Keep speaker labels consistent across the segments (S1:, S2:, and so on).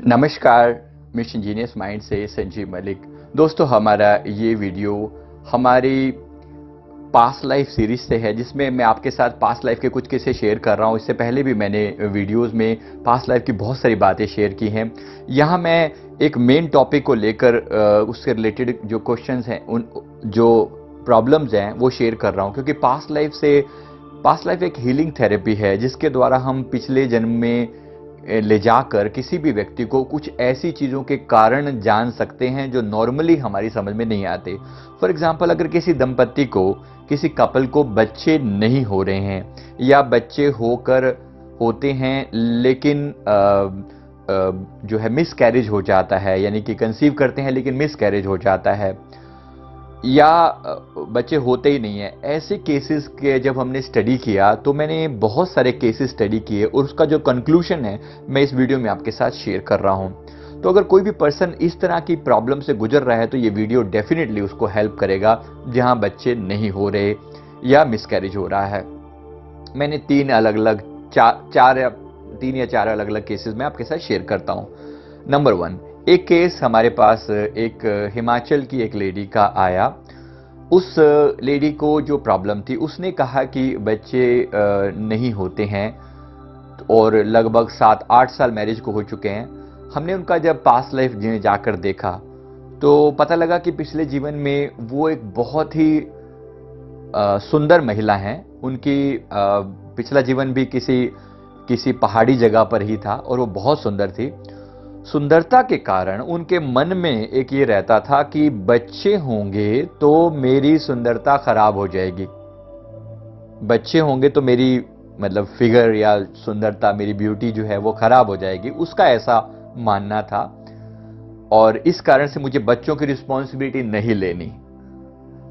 S1: नमस्कार, mission genius mind से संजीव मलिक। दोस्तों, हमारा ये वीडियो हमारी पास्ट लाइफ सीरीज से है, जिसमें मैं आपके साथ पास्ट लाइफ के कुछ किस्से शेयर कर रहा हूँ। इससे पहले भी मैंने वीडियोस में पास्ट लाइफ की बहुत सारी बातें शेयर की हैं। यहाँ मैं एक मेन टॉपिक को लेकर उससे रिलेटेड जो क्वेश्चंस हैं, उन जो प्रॉब्लम्स हैं, वो शेयर कर रहा हूँ, क्योंकि पास्ट लाइफ एक हीलिंग थेरेपी है, जिसके द्वारा हम पिछले जन्म में ले जाकर किसी भी व्यक्ति को कुछ ऐसी चीज़ों के कारण जान सकते हैं जो नॉर्मली हमारी समझ में नहीं आते। फॉर एग्जाम्पल, अगर किसी कपल को बच्चे नहीं हो रहे हैं या बच्चे होते हैं लेकिन जो है मिसकैरेज हो जाता है, यानी कि कंसीव करते हैं लेकिन मिसकैरेज हो जाता है, या बच्चे होते ही नहीं है, ऐसे केसेस के जब हमने स्टडी किया तो मैंने बहुत सारे केसेस स्टडी किए और उसका जो कंक्लूजन है मैं इस वीडियो में आपके साथ शेयर कर रहा हूं। तो अगर कोई भी पर्सन इस तरह की प्रॉब्लम से गुजर रहा है तो ये वीडियो डेफिनेटली उसको हेल्प करेगा, जहां बच्चे नहीं हो रहे या मिसकैरेज हो रहा है। मैंने तीन या चार अलग अलग केसेस में आपके साथ शेयर करता हूं। नंबर 1, एक केस हमारे पास एक हिमाचल की एक लेडी का आया। उस लेडी को जो प्रॉब्लम थी, उसने कहा कि बच्चे नहीं होते हैं और लगभग 7-8 साल मैरिज को हो चुके हैं। हमने उनका जब पास्ट लाइफ जाकर देखा तो पता लगा कि पिछले जीवन में वो एक बहुत ही सुंदर महिला हैं। उनकी पिछला जीवन भी किसी पहाड़ी जगह पर ही था और वो बहुत सुंदर थी। सुंदरता के कारण उनके मन में एक ये रहता था कि बच्चे होंगे तो मेरी सुंदरता खराब हो जाएगी, बच्चे होंगे तो मेरी मतलब फिगर या सुंदरता, मेरी ब्यूटी जो है वो खराब हो जाएगी, उसका ऐसा मानना था। और इस कारण से मुझे बच्चों की रिस्पॉन्सिबिलिटी नहीं लेनी।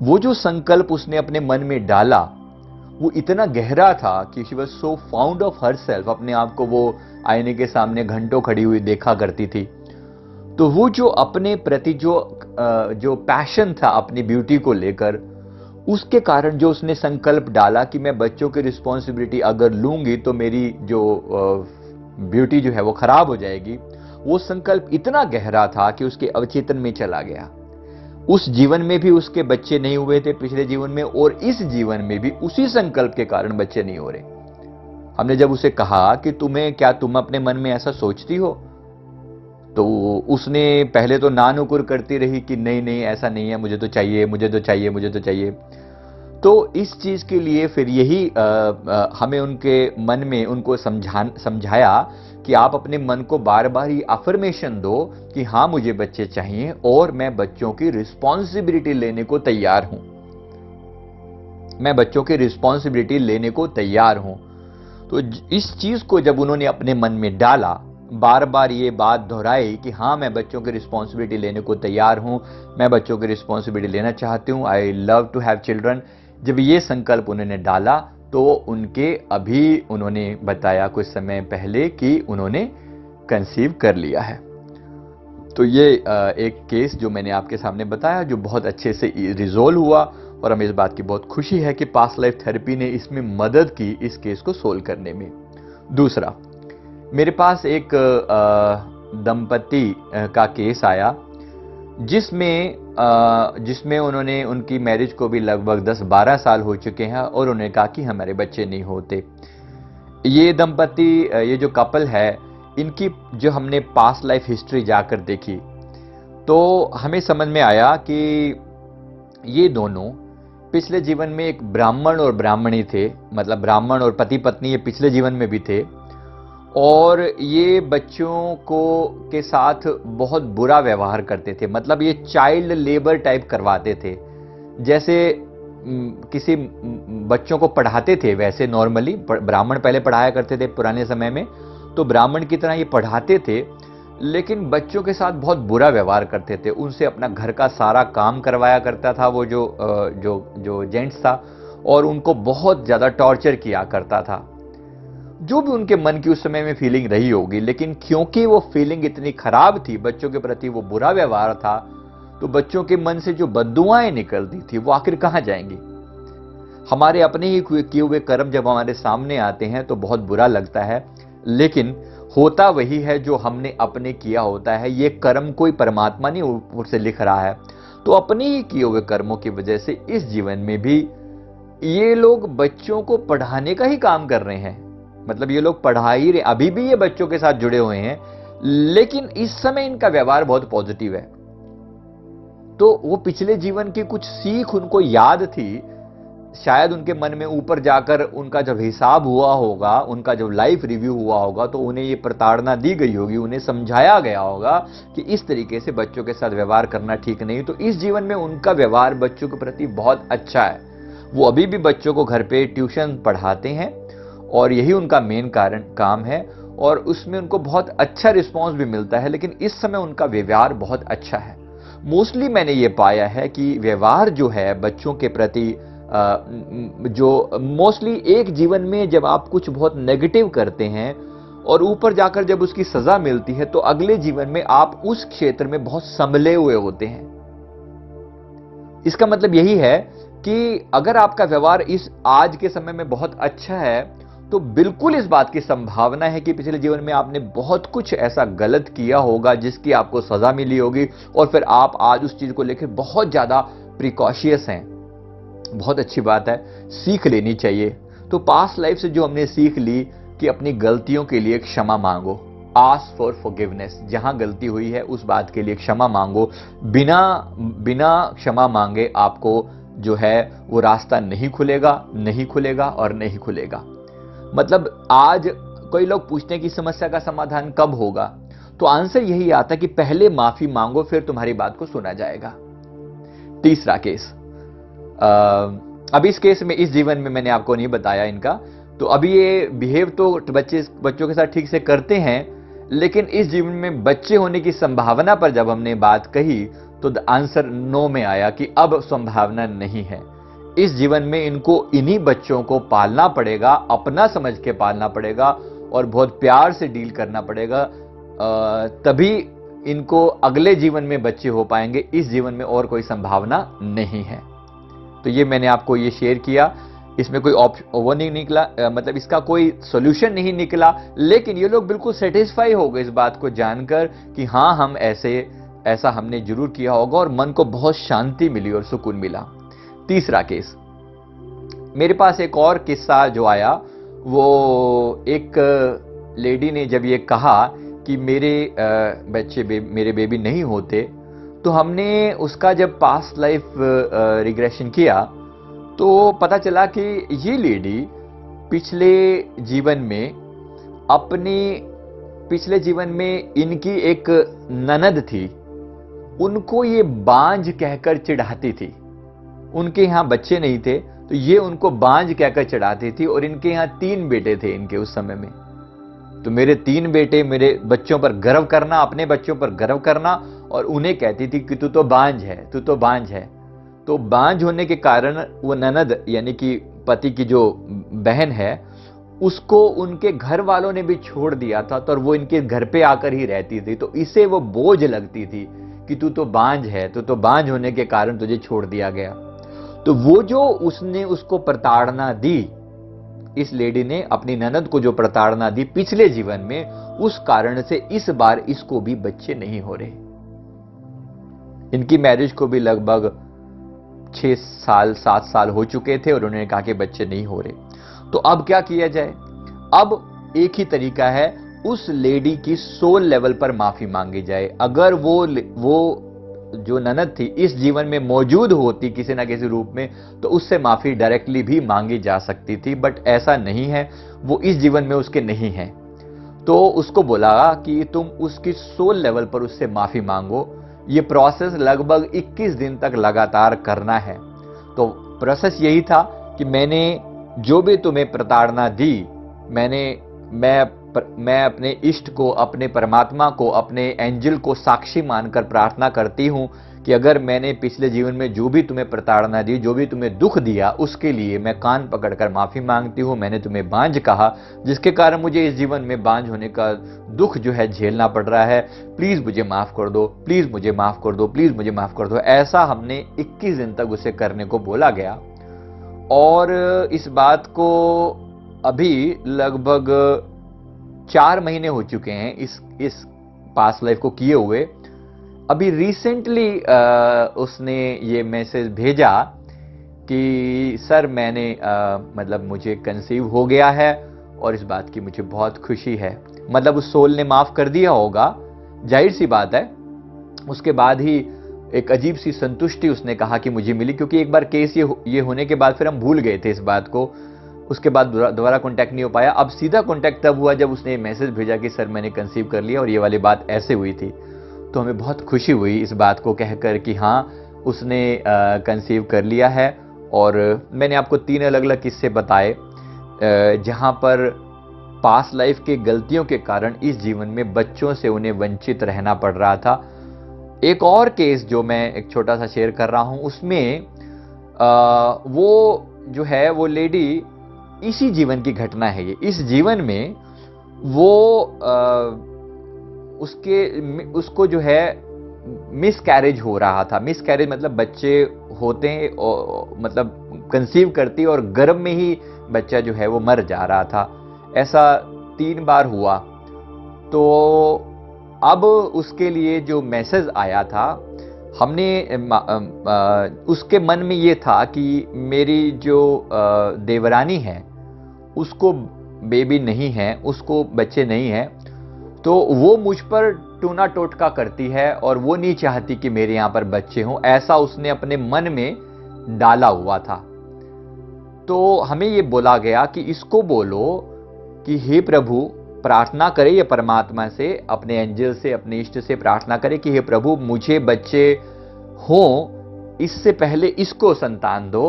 S1: वो जो संकल्प उसने अपने मन में डाला वो इतना गहरा था कि she was so found of her self. अपने आप को वो आईने के सामने घंटों खड़ी हुई देखा करती थी। तो वो जो अपने प्रति जो पैशन था अपनी ब्यूटी को लेकर, उसके कारण जो उसने संकल्प डाला कि मैं बच्चों की रिस्पॉन्सिबिलिटी अगर लूंगी तो मेरी जो ब्यूटी जो है वो खराब हो जाएगी, वो संकल्प इतना गहरा था कि उसके अवचेतन में चला गया। उस जीवन में भी उसके बच्चे नहीं हुए थे पिछले जीवन में, और इस जीवन में भी उसी संकल्प के कारण बच्चे नहीं हो रहे। हमने जब उसे कहा कि तुम अपने मन में ऐसा सोचती हो, तो उसने पहले तो नानुकुर करती रही कि नहीं नहीं ऐसा नहीं है, मुझे तो चाहिए, मुझे तो चाहिए, मुझे तो चाहिए। तो इस चीज के लिए फिर यही हमें उनके मन में उनको समझाया कि आप अपने मन को बार बार ये अफर्मेशन दो कि हाँ मुझे बच्चे चाहिए और मैं बच्चों की रिस्पॉन्सिबिलिटी लेने को तैयार हूं, मैं बच्चों की रिस्पॉन्सिबिलिटी लेने को तैयार हूं। तो इस चीज को जब उन्होंने अपने मन में डाला, बार बार ये बात दोहराई कि हाँ मैं बच्चों की रिस्पॉन्सिबिलिटी लेने को तैयार हूं, मैं बच्चों की रिस्पॉन्सिबिलिटी लेना चाहती हूं, I love to have children. जब ये संकल्प उन्होंने डाला तो उन्होंने बताया कुछ समय पहले कि उन्होंने कंसीव कर लिया है। तो ये एक केस जो मैंने आपके सामने बताया, जो बहुत अच्छे से रिजोल्व हुआ, और हमें इस बात की बहुत खुशी है कि पास्ट लाइफ थेरेपी ने इसमें मदद की इस केस को सोल्व करने में। दूसरा, मेरे पास एक दंपति का केस आया जिसमें उन्होंने उनकी मैरिज को भी लगभग 10-12 साल हो चुके हैं और उन्होंने कहा कि हमारे बच्चे नहीं होते। ये दंपति, ये जो कपल है, इनकी जो हमने पास्ट लाइफ हिस्ट्री जाकर देखी तो हमें समझ में आया कि ये दोनों पिछले जीवन में एक ब्राह्मण और ब्राह्मणी थे। मतलब ब्राह्मण और पति पत्नी ये पिछले जीवन में भी थे, और ये बच्चों के साथ बहुत बुरा व्यवहार करते थे। मतलब ये चाइल्ड लेबर टाइप करवाते थे। जैसे किसी बच्चों को पढ़ाते थे, वैसे नॉर्मली ब्राह्मण पहले पढ़ाया करते थे पुराने समय में, तो ब्राह्मण की तरह ये पढ़ाते थे, लेकिन बच्चों के साथ बहुत बुरा व्यवहार करते थे। उनसे अपना घर का सारा काम करवाया करता था वो जो जेंट्स था, और उनको बहुत ज्यादा टॉर्चर किया करता था। जो भी उनके मन की उस समय में फीलिंग रही होगी, लेकिन क्योंकि वो फीलिंग इतनी खराब थी, बच्चों के प्रति वो बुरा व्यवहार था, तो बच्चों के मन से जो बद्दुआएं निकलती थी वो आखिर कहां जाएंगी। हमारे अपने ही किए हुए कर्म जब हमारे सामने आते हैं तो बहुत बुरा लगता है, लेकिन होता वही है जो हमने अपने किया होता है। ये कर्म कोई परमात्मा नहीं ऊपर से लिख रहा है। तो अपने ही किए हुए कर्मों की वजह से इस जीवन में भी ये लोग बच्चों को पढ़ाने का ही काम कर रहे हैं। मतलब ये लोग पढ़ा ही रहे, अभी भी ये बच्चों के साथ जुड़े हुए हैं, लेकिन इस समय इनका व्यवहार बहुत पॉजिटिव है। तो वो पिछले जीवन की कुछ सीख उनको याद थी, शायद उनके मन में ऊपर जाकर उनका जब हिसाब हुआ होगा, उनका जब लाइफ रिव्यू हुआ होगा, तो उन्हें ये प्रताड़ना दी गई होगी, उन्हें समझाया गया होगा कि इस तरीके से बच्चों के साथ व्यवहार करना ठीक नहीं। तो इस जीवन में उनका व्यवहार बच्चों के प्रति बहुत अच्छा है। वो अभी भी बच्चों को घर पे ट्यूशन पढ़ाते हैं और यही उनका मेन काम है, और उसमें उनको बहुत अच्छा रिस्पॉन्स भी मिलता है। लेकिन इस समय उनका व्यवहार बहुत अच्छा है। मोस्टली मैंने ये पाया है कि व्यवहार जो है बच्चों के प्रति, जो मोस्टली एक जीवन में जब आप कुछ बहुत नेगेटिव करते हैं और ऊपर जाकर जब उसकी सजा मिलती है, तो अगले जीवन में आप उस क्षेत्र में बहुत संभले हुए होते हैं। इसका मतलब यही है कि अगर आपका व्यवहार इस आज के समय में बहुत अच्छा है, तो बिल्कुल इस बात की संभावना है कि पिछले जीवन में आपने बहुत कुछ ऐसा गलत किया होगा जिसकी आपको सजा मिली होगी, और फिर आप आज उस चीज को लेकर बहुत ज्यादा प्रिकॉशियस हैं। बहुत अच्छी बात है, सीख लेनी चाहिए। तो पास्ट लाइफ से जो हमने सीख ली कि अपनी गलतियों के लिए क्षमा मांगो, आस्क फॉर फॉरगिवनेस, जहां गलती हुई है उस बात के लिए क्षमा मांगो। बिना बिना क्षमा मांगे आपको जो है वो रास्ता नहीं खुलेगा, नहीं खुलेगा और नहीं खुलेगा। मतलब आज कोई लोग पूछते हैं कि समस्या का समाधान कब होगा, तो आंसर यही आता है कि पहले माफी मांगो, फिर तुम्हारी बात को सुना जाएगा। तीसरा केस, अब इस केस में इस जीवन में मैंने आपको नहीं बताया इनका, तो अभी ये बिहेव तो बच्चों के साथ ठीक से करते हैं, लेकिन इस जीवन में बच्चे होने की संभावना पर जब हमने बात कही तो आंसर नो में आया कि अब संभावना नहीं है। इस जीवन में इनको इन्हीं बच्चों को पालना पड़ेगा, अपना समझ के पालना पड़ेगा और बहुत प्यार से डील करना पड़ेगा, तभी इनको अगले जीवन में बच्चे हो पाएंगे। इस जीवन में और कोई संभावना नहीं है। तो ये मैंने आपको ये शेयर किया। इसमें कोई वो नहीं निकला, मतलब इसका कोई सॉल्यूशन नहीं निकला, लेकिन ये लोग बिल्कुल सेटिस्फाई हो गए इस बात को जानकर कि हाँ, हम ऐसा हमने जरूर किया होगा, और मन को बहुत शांति मिली और सुकून मिला। तीसरा केस, मेरे पास एक और किस्सा जो आया, वो एक लेडी ने जब ये कहा कि मेरे बेबी नहीं होते, तो हमने उसका जब पास्ट लाइफ रिग्रेशन किया तो पता चला कि ये लेडी पिछले जीवन में इनकी एक ननद थी, उनको ये बांझ कहकर चिढ़ाती थी। उनके यहाँ बच्चे नहीं थे, तो ये उनको बांझ कहकर चिढ़ाती थी, और इनके यहाँ 3 बेटे थे इनके उस समय में। तो मेरे 3 बेटे, मेरे बच्चों पर गर्व करना, अपने बच्चों पर गर्व करना, और उन्हें कहती थी कि तू तो बांझ है, तू तो बांझ है। तो बांझ होने के कारण वो ननद, यानी कि पति की जो बहन है, उसको उनके घर वालों ने भी छोड़ दिया था, तो वो इनके घर पे आकर ही रहती थी। तो इसे वो बोझ लगती थी कि तू तो बांझ है, तू तो बांझ होने के कारण तुझे छोड़ दिया गया। तो वो जो उसने उसको प्रताड़ना दी, इस लेडी ने अपनी ननद को जो प्रताड़ना दी पिछले जीवन में, उस कारण से इस बार इसको भी बच्चे नहीं हो रहे। इनकी मैरिज को भी लगभग 6 साल 7 साल हो चुके थे, और उन्होंने कहा कि बच्चे नहीं हो रहे। तो अब क्या किया जाए? अब एक ही तरीका है, उस लेडी की सोल लेवल पर माफी मांगी जाए। अगर वो जो ननद थी इस जीवन में मौजूद होती किसी ना किसी रूप में, तो उससे माफी डायरेक्टली भी मांगी जा सकती थी, बट ऐसा नहीं है, वो इस जीवन में उसके नहीं है। तो उसको बोला कि तुम उसकी सोल लेवल पर उससे माफी मांगो। ये प्रोसेस लगभग 21 दिन तक लगातार करना है। तो प्रोसेस यही था कि मैंने जो भी तुम्हें प्रताड़ना दी, मैं अपने इष्ट को, अपने परमात्मा को, अपने एंजल को साक्षी मानकर प्रार्थना करती हूं कि अगर मैंने पिछले जीवन में जो भी तुम्हें प्रताड़ना दी, जो भी तुम्हें दुख दिया, उसके लिए मैं कान पकड़कर माफी मांगती हूं। मैंने तुम्हें बांझ कहा, जिसके कारण मुझे इस जीवन में बांझ होने का दुख जो है झेलना पड़ रहा है। प्लीज मुझे माफ कर दो, प्लीज मुझे माफ कर दो, प्लीज मुझे माफ कर दो। ऐसा हमने 21 दिन तक उसे करने को बोला गया, और इस बात को अभी लगभग 4 महीने हो चुके हैं इस पास्ट लाइफ को किए हुए। अभी रिसेंटली उसने ये मैसेज भेजा कि सर मैंने मतलब मुझे कंसीव हो गया है और इस बात की मुझे बहुत खुशी है। मतलब उस सोल ने माफ कर दिया होगा, जाहिर सी बात है। उसके बाद ही एक अजीब सी संतुष्टि उसने कहा कि मुझे मिली, क्योंकि एक बार केस ये होने के बाद फिर हम भूल गए थे इस बात को। उसके बाद दोबारा कांटेक्ट नहीं हो पाया। अब सीधा कांटेक्ट तब हुआ जब उसने मैसेज भेजा कि सर मैंने कंसीव कर लिया और ये वाली बात ऐसे हुई थी। तो हमें बहुत खुशी हुई इस बात को कहकर कि हाँ उसने कंसीव कर लिया है। और मैंने आपको 3 अलग अलग किस्से बताए जहां पर पास्ट लाइफ के गलतियों के कारण इस जीवन में बच्चों से उन्हें वंचित रहना पड़ रहा था। एक और केस जो मैं एक छोटा सा शेयर कर रहा हूं, उसमें वो जो है वो लेडी, इसी जीवन की घटना है ये। इस जीवन में वो उसको जो है मिस कैरेज हो रहा था। मिस कैरेज मतलब बच्चे होते हैं मतलब कंसीव करती और गर्भ में ही बच्चा जो है वो मर जा रहा था। ऐसा 3 बार हुआ। तो अब उसके लिए जो मैसेज आया था, हमने उसके मन में ये था कि मेरी जो देवरानी है उसको बेबी नहीं है, उसको बच्चे नहीं हैं, तो वो मुझ पर टूना टोटका करती है और वो नहीं चाहती कि मेरे यहां पर बच्चे हों। ऐसा उसने अपने मन में डाला हुआ था। तो हमें ये बोला गया कि इसको बोलो कि हे प्रभु, प्रार्थना करे ये परमात्मा से, अपने एंजल से, अपने इष्ट से प्रार्थना करे कि हे प्रभु मुझे बच्चे हों, इससे पहले इसको संतान दो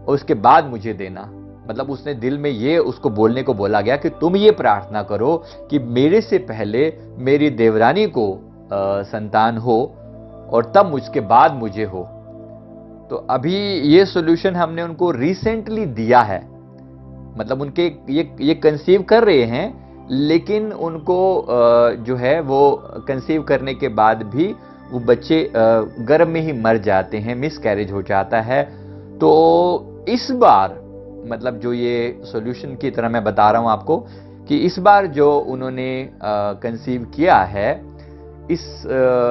S1: और उसके बाद मुझे देना। मतलब उसने दिल में ये उसको बोलने को बोला गया कि तुम ये प्रार्थना करो कि मेरे से पहले मेरी देवरानी को संतान हो और तब मुझके बाद मुझे हो। तो अभी ये सॉल्यूशन हमने उनको रिसेंटली दिया है। मतलब उनके ये कंसीव कर रहे हैं, लेकिन उनको जो है वो कंसीव करने के बाद भी वो बच्चे गर्भ में ही मर जाते हैं, मिस कैरेज हो जाता है। तो इस बार मतलब जो ये सॉल्यूशन की तरह मैं बता रहा हूं आपको कि इस बार जो उन्होंने कंसीव किया है,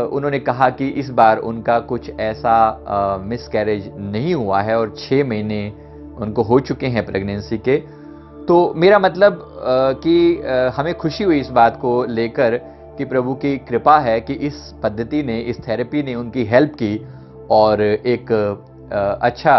S1: उन्होंने कहा कि इस बार उनका कुछ ऐसा मिस कैरेज नहीं हुआ है और 6 महीने उनको हो चुके हैं प्रेगनेंसी के। तो मेरा मतलब कि हमें खुशी हुई इस बात को लेकर कि प्रभु की कृपा है कि इस पद्धति ने, इस थेरेपी ने उनकी हेल्प की और एक अच्छा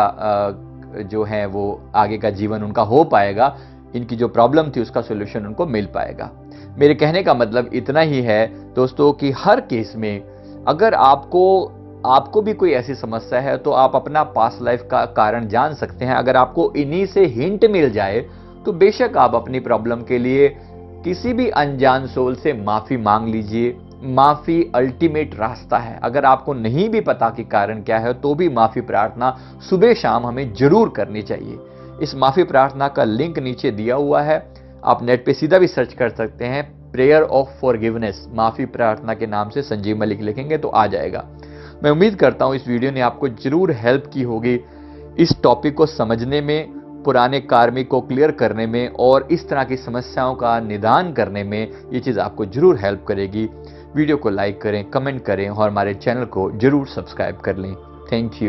S1: जो है वो आगे का जीवन उनका हो पाएगा। इनकी जो प्रॉब्लम थी उसका सॉल्यूशन उनको मिल पाएगा। मेरे कहने का मतलब इतना ही है दोस्तों कि हर केस में अगर आपको भी कोई ऐसी समस्या है तो आप अपना पास्ट लाइफ का कारण जान सकते हैं। अगर आपको इन्हीं से हिंट मिल जाए तो बेशक आप अपनी प्रॉब्लम के लिए किसी भी अनजान सोल से माफी मांग लीजिए। माफी अल्टीमेट रास्ता है। अगर आपको नहीं भी पता कि कारण क्या है तो भी माफी प्रार्थना सुबह शाम हमें जरूर करनी चाहिए। इस माफी प्रार्थना का लिंक नीचे दिया हुआ है, आप नेट पे सीधा भी सर्च कर सकते हैं। प्रेयर ऑफ फॉरगिवनेस, माफी प्रार्थना के नाम से संजीव मलिक लिखेंगे तो आ जाएगा। मैं उम्मीद करता हूं इस वीडियो ने आपको जरूर हेल्प की होगी इस टॉपिक को समझने में, पुराने कार्मिक को क्लियर करने में और इस तरह की समस्याओं का निदान करने में। ये चीज आपको जरूर हेल्प करेगी। वीडियो को लाइक करें, कमेंट करें और हमारे चैनल को जरूर सब्सक्राइब कर लें। Thank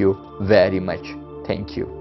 S1: you very much. Thank you.